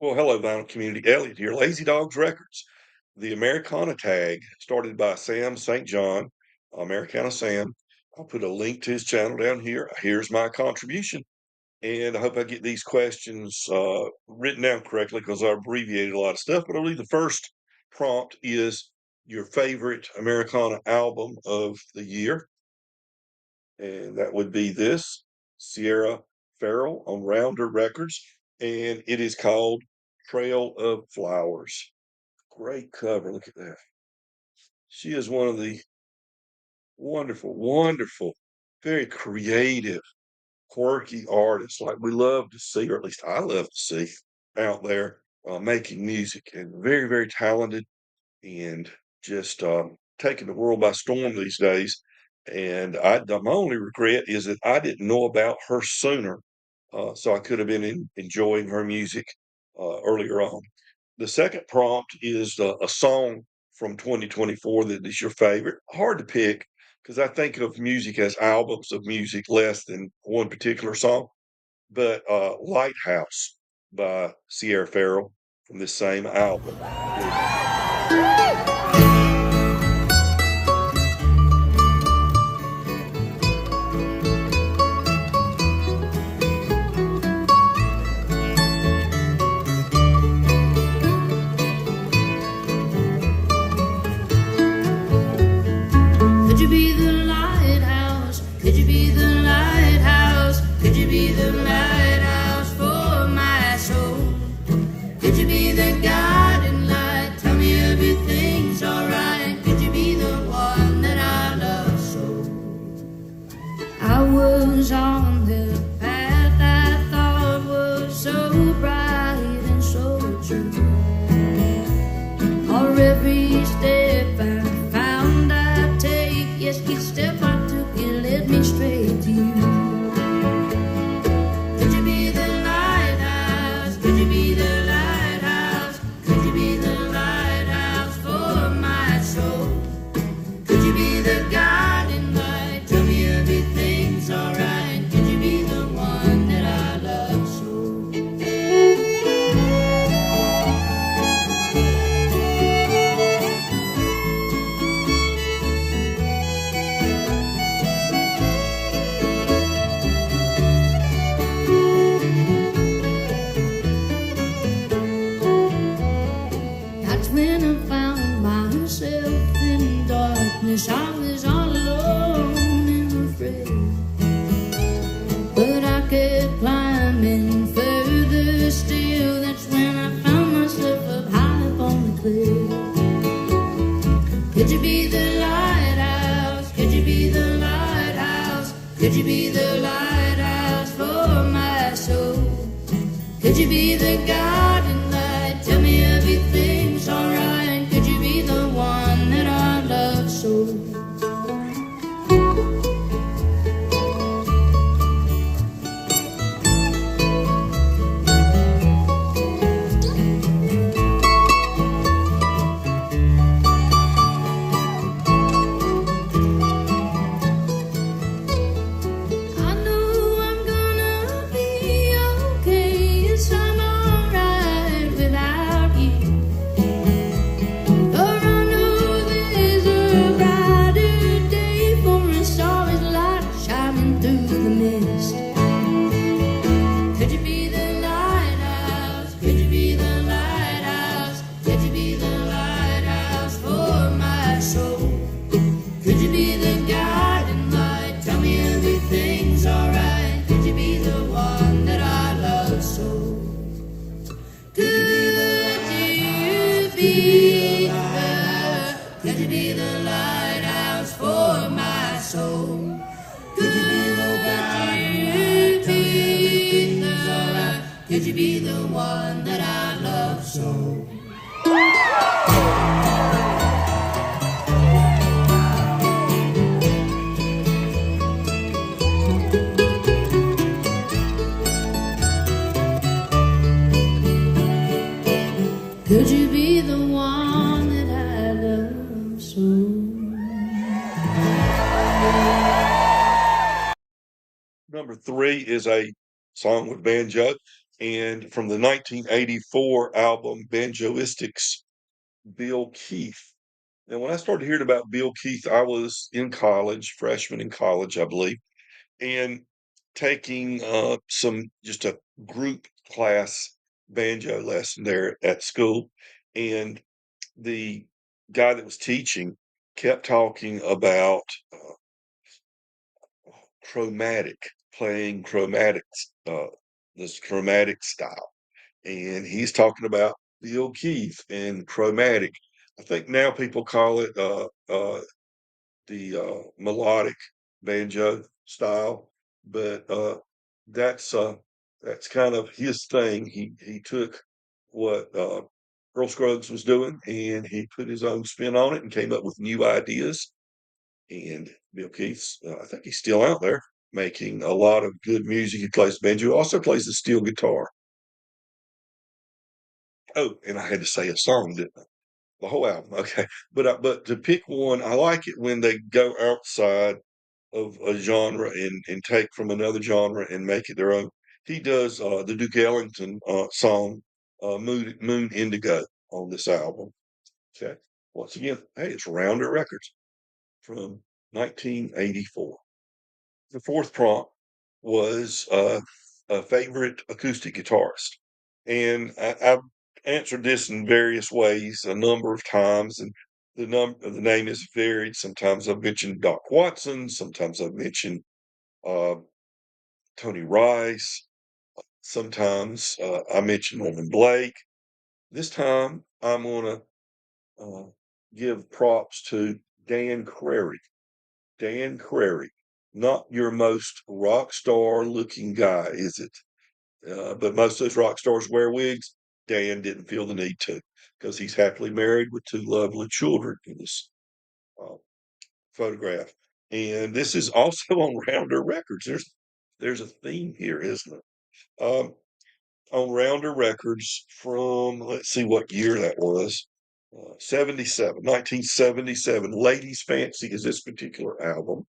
Well, hello, vinyl community. Elliot here. Lazy Dogs Records. The Americana tag, started by Sam St. John, Americana Sam. I'll put a link to his channel down here. Here's my contribution. And I hope I get these questions written down correctly because I abbreviated a lot of stuff. But I believe the first prompt is your favorite Americana album of the year. And that would be this Sierra Farrell on Rounder Records, and it is called Trail of Flowers. Great cover. Look at that. She is one of the wonderful, wonderful, very creative, quirky artists like we love to see, or at least I love to see out there making music, and very, very talented and just taking the world by storm these days. And my only regret is that I didn't know about her sooner, so I could have been enjoying her music earlier on. The second prompt is a song from 2024 that is your favorite. Hard to pick because I think of music as albums of music less than one particular song. But Lighthouse by Sierra Farrell from this same album. Could you be the lighthouse? Could you be the lighthouse? Could you be the lighthouse for my soul? Could you be the guiding light? Tell me everything's alright. Could you be the one that I love so? I was on the path I thought was so bright and so true. Or every step I found I take, yes, each step I took, it led me straight to you. Could you be the lighthouse? Could you be the lighthouse? Could you be the lighthouse for my soul? Could you be the guiding light? Tell me everything's alright. Could you be the one that I love so? That's when I found myself in darkness. I was all alone and afraid, but I kept climbing further still. That's when I found myself up high up on the cliff. Could you be the lighthouse? Could you be the lighthouse? Could you be the lighthouse for my soul? Could you be the guiding light? Tell me everything's alright. Could you be the one that I love so? I know I'm gonna be okay. Yes, I'm alright without you. But I know there's a brighter day for us, always light shining through the mist. Could you be the lighthouse? Could you be the lighthouse? Could you be the lighthouse for my soul? Could you be the guiding light? Tell me everything's alright. Could you be the one that I love so? Could you be the lighthouse for my soul? Could you be the guiding light? Could you be the one that I love so? Could you be the one that I love so? Number three is a song with Banjo. and from the 1984 album Banjoistics, Bill Keith. Now, when I started hearing about Bill Keith, I was in college, freshman in college, I believe, and taking some just a group class banjo lesson there at school. And the guy that was teaching kept talking about chromatic, playing chromatics, this chromatic style. And he's talking about Bill Keith and chromatic. I think now people call it the melodic banjo style, but that's kind of his thing. He took what Earl Scruggs was doing and he put his own spin on it and came up with new ideas. And Bill Keith's, I think he's still out there making a lot of good music. He plays banjo, also plays the steel guitar. Oh, and I had to say a song, didn't I? The whole album, okay. But to pick one, I like it when they go outside of a genre and take from another genre and make it their own. He does the Duke Ellington song Moon Indigo on this album. Okay. Once again, hey, it's Rounder Records from 1984. The fourth prompt was a favorite acoustic guitarist. And I've answered this in various ways a number of times, and the name is varied. Sometimes I've mentioned Doc Watson, sometimes I've mentioned uh, Tony Rice, sometimes I mentioned Norman Blake. This time I'm going to give props to Dan Crary. Dan Crary, not your most rock star looking guy, is it? But most of those rock stars wear wigs. Dan didn't feel the need to because he's happily married with two lovely children in this uh, photograph. And this is also on Rounder Records. There's a theme here, isn't it? On Rounder Records from, let's see what year that was. 77, 1977. Ladies Fancy is this particular album.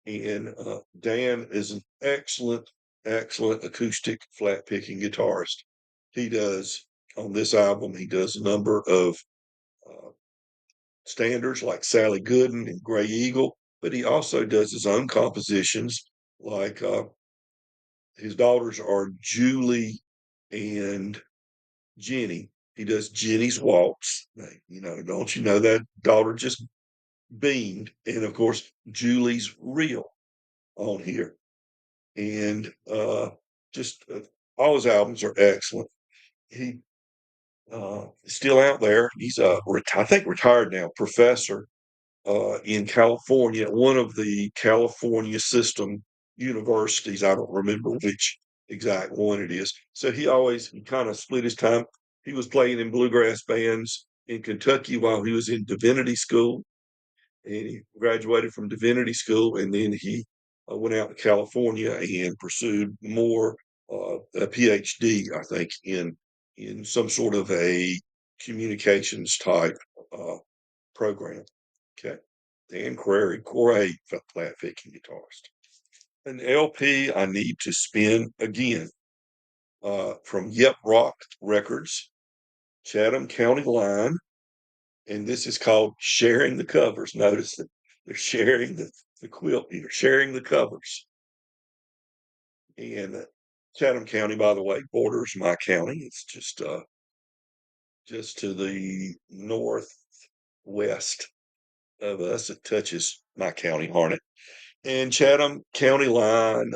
And Dan is an excellent acoustic flat picking guitarist. He does on this album, he does a number of uh, standards like Sally Gooden and Gray Eagle, but he also does his own compositions like his daughters are Julie and Jenny. He does Jenny's Waltz. Don't you know that daughter just beamed? And of course, Julie's Real on here. And just all his albums are excellent. He still out there. He's I think retired now, professor in California, one of the California system universities. I don't remember which exact one it is. So he kind of split his time. He was playing in bluegrass bands in Kentucky while he was in divinity school, and he graduated from divinity school, and then he went out to California and pursued more a PhD, I think, in some sort of a communications type uh, program. Okay. Dan Crary, great flat picking guitarist. An LP I need to spin again from Yep Rock Records, Chatham County Line, and this is called Sharing the Covers. Notice that they're sharing the quilt here, sharing the covers. And Chatham County, by the way, borders my county. It's just to the northwest of us. It touches my county, Harnett. And Chatham County Line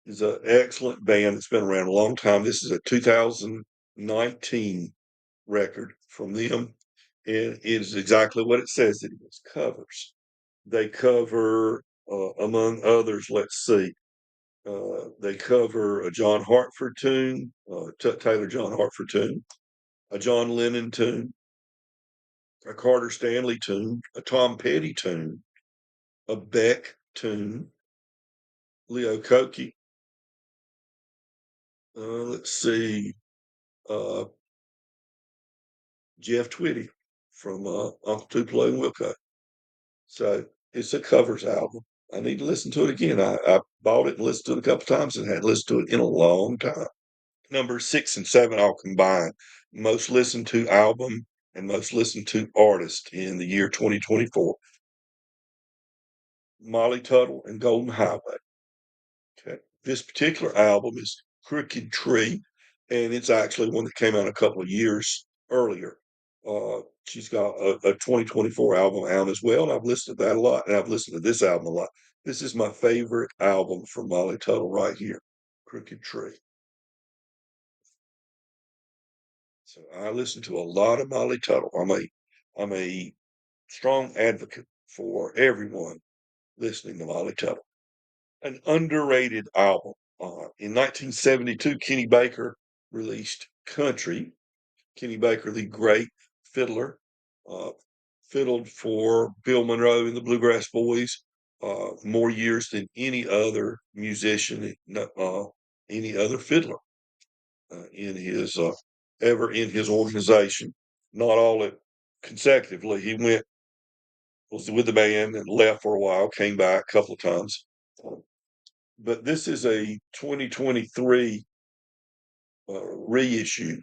is an excellent band that's been around a long time. This is a 2019 record from them. And it is exactly what it says it is, covers. They cover, among others, let's see, they cover a John Hartford tune, Taylor John Hartford tune, a John Lennon tune, a Carter Stanley tune, a Tom Petty tune, a Beck tune, Leo Koke. Let's see, uh, Jeff Twitty from Uncle Tupelo and Wilco. So it's a covers album. I need to listen to it again. I bought it and listened to it a couple times and hadn't listened to it in a long time. Number 6 and 7, I'll combine most listened to album and most listened to artist in the year 2024. Molly Tuttle and Golden Highway. Okay. This particular album is Crooked Tree, and it's actually one that came out a couple of years earlier. She's got a 2024 album out as well, and I've listened to that a lot, and I've listened to this album a lot. This is my favorite album from Molly Tuttle right here, Crooked Tree. So I listen to a lot of Molly Tuttle. I'm a strong advocate for everyone listening to Molly Tuttle. An underrated album. In 1972, Kenny Baker released Country. Kenny Baker, the great fiddler, uh, fiddled for Bill Monroe and the Bluegrass Boys more years than any other musician, any other fiddler in his ever in his organization. Not all it consecutively. He was with the band and left for a while, came back a couple of times. But this is a 2023 reissue.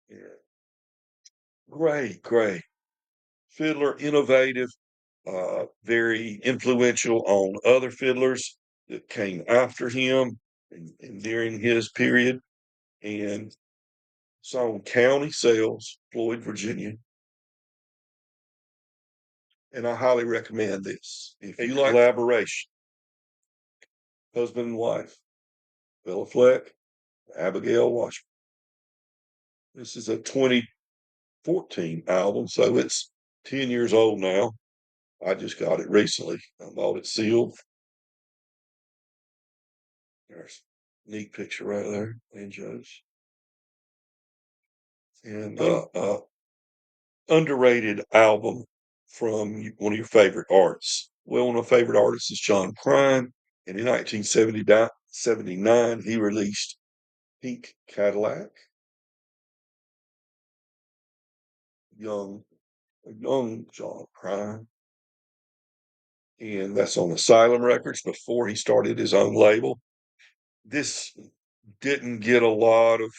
Yeah. Great fiddler, innovative, very influential on other fiddlers that came after him and during his period. And it's on County Sales, Floyd, Virginia. And I highly recommend this. If you like collaboration, husband and wife, Bella Fleck, Abigail Washburn. This is a 2014 album, so it's 10 years old now. I just got it recently. I bought it sealed. There's a neat picture right there, Banjos. And underrated album from one of your favorite artists. Well, one of my favorite artists is John Prine. And in 1979, he released Pink Cadillac. Young John Prine. And that's on Asylum Records before he started his own label. This didn't get a lot of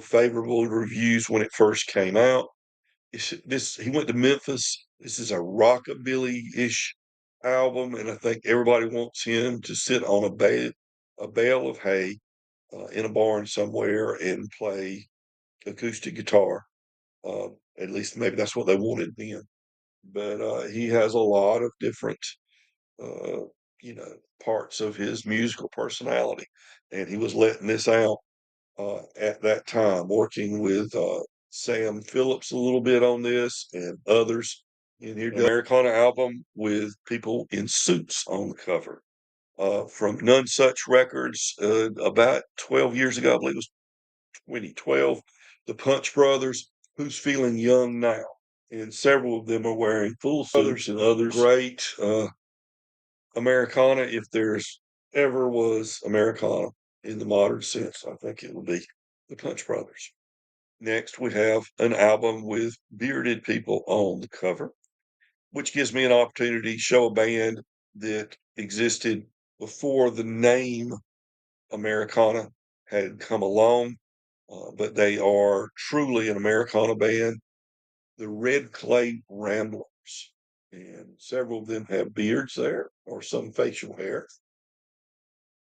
favorable reviews when it first came out. He went to Memphis. This is a rockabilly-ish album, and I think everybody wants him to sit on a bale of hay in a barn somewhere and play acoustic guitar. At least maybe that's what they wanted then. But he has a lot of different, uh, parts of his musical personality, and he was letting this out at that time, working with Sam Phillips a little bit on this and others in here. Americana album with people in suits on the cover from None Such Records about 12 years ago, I believe it was 2012. The Punch Brothers, Who's Feeling Young Now? And several of them are wearing full suits and others. Great Americana, if there's ever was Americana in the modern sense, I think it would be the Punch Brothers. Next, we have an album with bearded people on the cover, which gives me an opportunity to show a band that existed before the name Americana had come along, but they are truly an Americana band, the Red Clay Ramblers. And several of them have beards there or some facial hair.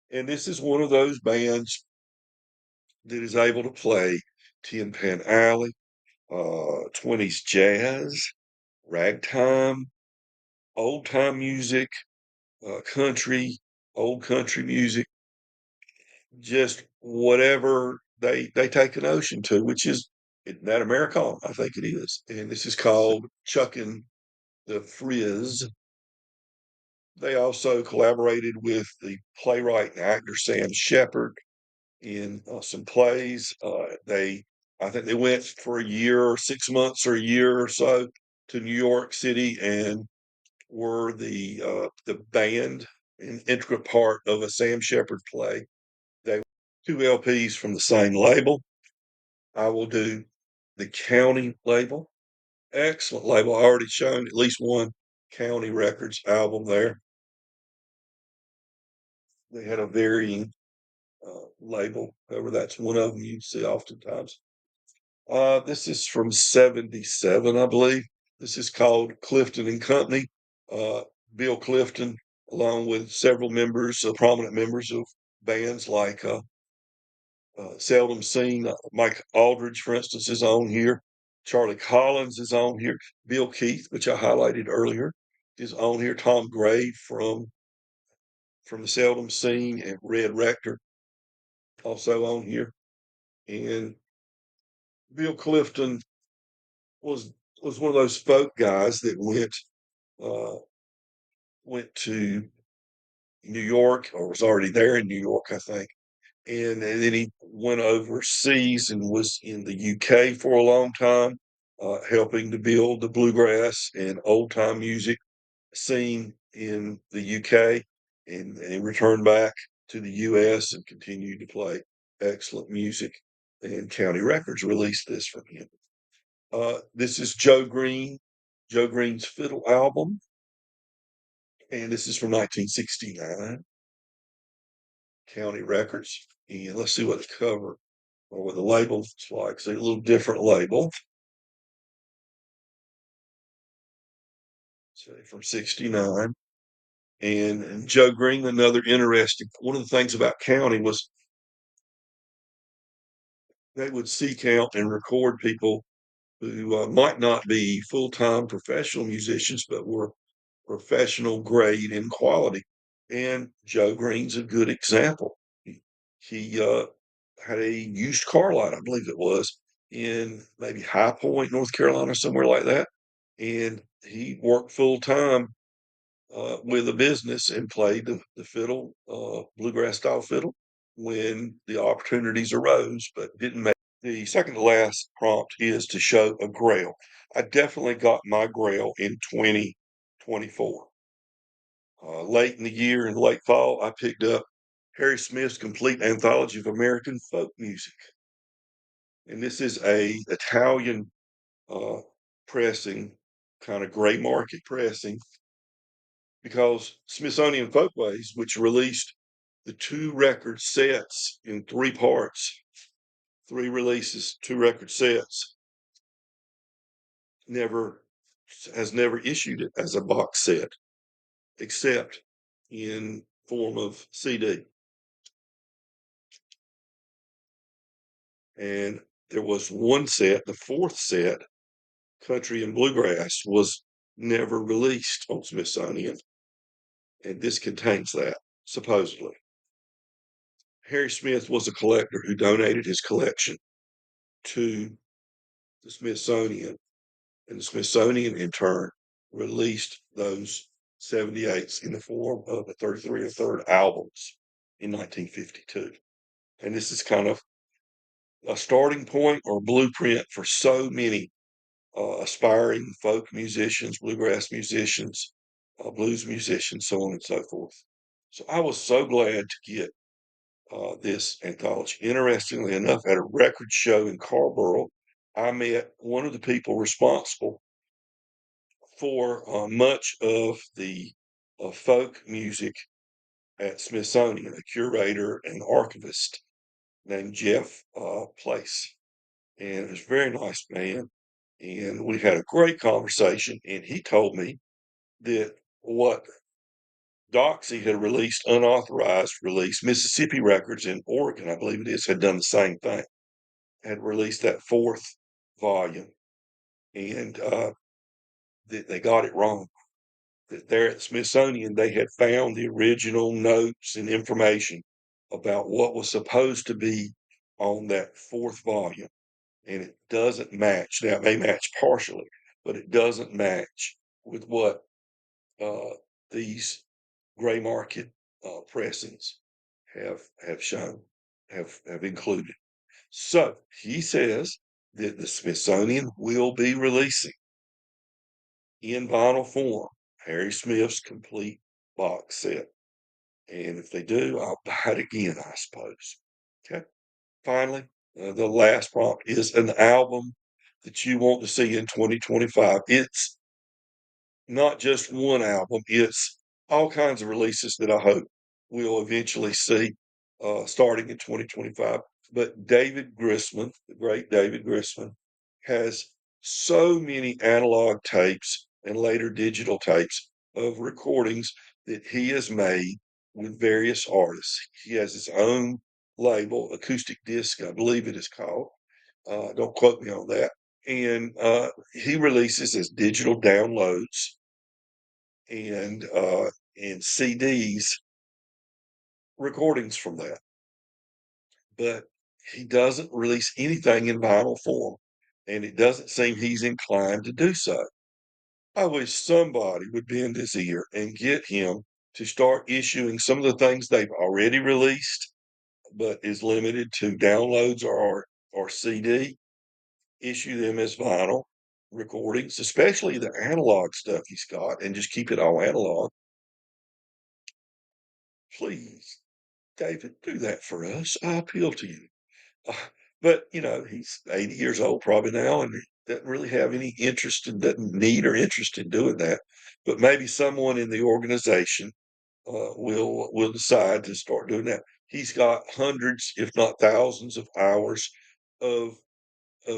And this is one of those bands that is able to play Tin Pan Alley, 20s jazz, ragtime, old time music, country, old country music, just whatever they take a notion to, which is that Americana, I think it is. And this is called Chuckin' the Frizz. They also collaborated with the playwright and actor Sam Shepard in some plays. I think they went for a year or 6 months or a year or so to New York City and were the band, an integral part of a Sam Shepard play. They two LPs from the same label. I will do the County label. Excellent label. I already shown at least one County Records album there. They had a varying label, however, that's one of them you see oftentimes. This is from 77, I believe. This is called Clifton and Company. Uh, Bill Clifton, along with several members, prominent members of bands like Seldom Seen. Mike Aldridge, for instance, is on here. Charlie Collins is on here. Bill Keith, which I highlighted earlier, is on here. Tom Gray from the Seldom Seen, and Red Rector also on here. And Bill Clifton was was one of those folk guys that uh, went to New York, or was already there in New York, I think. And then he went overseas and was in the UK for a long time, helping to build the bluegrass and old time music scene in the UK. And he returned back to the US and continued to play excellent music. And County Records released this from him. This is Joe Green, Joe Green's Fiddle album, and this is from 1969, County Records. And let's see what the cover or what the label is like. So a little different label. So from 69. And Joe Green, another interesting one of the things about County was they would seek out and record people who might not be full-time professional musicians, but were professional grade and quality. And Joe Green's a good example. He had a used car lot, I believe it was, in maybe High Point, North Carolina, somewhere like that. And he worked full time with a business and played the fiddle, bluegrass style fiddle, when the opportunities arose, but didn't make. The second to last prompt is to show a grail. I definitely got my grail in 2024. Late in the year, in late fall, I picked up Harry Smith's complete anthology of American folk music. And this is a Italian uh, pressing, kind of gray market pressing, because Smithsonian Folkways, which released the two record sets in three parts, three releases, two record sets, never has never issued it as a box set, except in form of CD. And there was one set, the fourth set, Country and Bluegrass, was never released on Smithsonian, and this contains that, supposedly. Harry Smith was a collector who donated his collection to the Smithsonian, and the Smithsonian in turn released those 78s in the form of the 33 and third albums in 1952. And this is kind of a starting point or blueprint for so many aspiring folk musicians, bluegrass musicians, blues musicians, so on and so forth. So I was so glad to get this anthology. Interestingly enough, at a record show in Carrboro, I met one of the people responsible for much of the folk music at Smithsonian, a curator and archivist named Jeff Place. And it was a very nice man. And we had a great conversation. And he told me that what Doxy had released, unauthorized release, Mississippi Records in Oregon, I believe it is, had done the same thing, had released that fourth volume. And they got it wrong. That there at Smithsonian, they had found the original notes and information about what was supposed to be on that fourth volume. And it doesn't match. Now, it may match partially, but it doesn't match with what uh, these gray market pressings have shown, have included. So he says that the Smithsonian will be releasing in vinyl form Harry Smith's complete box set. And if they do, I'll buy it again, I suppose. Okay. Finally, the last prompt is an album that you want to see in 2025. It's not just one album, it's all kinds of releases that I hope we'll eventually see. starting in 2025. But David Grisman, the great David Grisman, has so many analog tapes and later digital tapes of recordings that he has made with various artists. He has his own label, Acoustic Disc, I believe it is called. Don't quote me on that. And he releases as digital downloads and CDs recordings from that, but he doesn't release anything in vinyl form, and it doesn't seem he's inclined to do so. I wish somebody would bend his ear and get him to start issuing some of the things they've already released, but is limited to downloads or CD. Issue them as vinyl recordings, especially the analog stuff he's got, and just keep it all analog. Please, David, do that for us. I appeal to you. Uh, but he's 80 years old probably now, and he doesn't really have any interest in, doesn't need or interest in doing that. But maybe someone in the organization will decide to start doing that. He's got hundreds, if not thousands, of hours of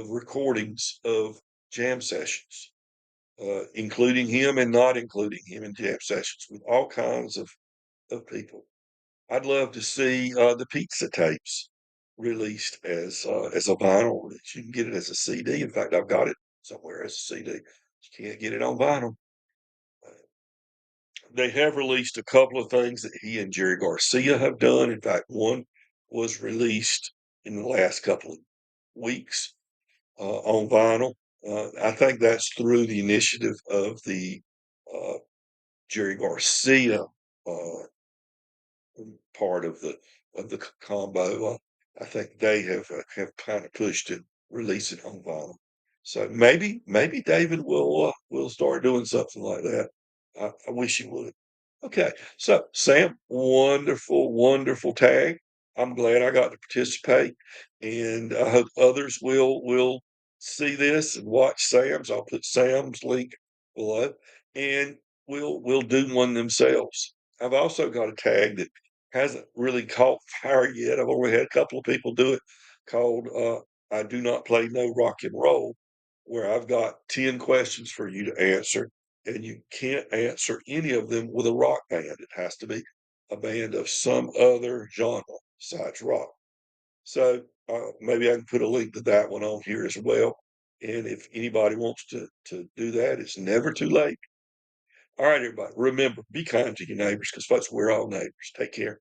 recordings of jam sessions, including him and not including him in jam sessions with all kinds of people. I'd love to see the pizza tapes released as a vinyl release. You can get it as a CD. In fact, I've got it somewhere as a CD. You can't get it on vinyl. Uh, They have released a couple of things that he and Jerry Garcia have done. In fact, one was released in the last couple of weeks on vinyl. I think that's through the initiative of the uh, Jerry Garcia uh, part of the combo. I think they have kind of pushed to release it on vinyl. So maybe David will start doing something like that. I wish he would. Okay, so Sam, wonderful, wonderful tag. I'm glad I got to participate, and I hope others will see this and watch Sam's. I'll put Sam's link below, and we'll do one themselves. I've also got a tag that hasn't really caught fire yet. I've only had a couple of people do it, called "I Do Not Play No Rock and Roll," where I've got 10 questions for you to answer, and you can't answer any of them with a rock band. It has to be a band of some other genre besides rock. So maybe I can put a link to that one on here as well. And if anybody wants to do that, it's never too late. All right, everybody, remember, be kind to your neighbors because folks, we're all neighbors. Take care.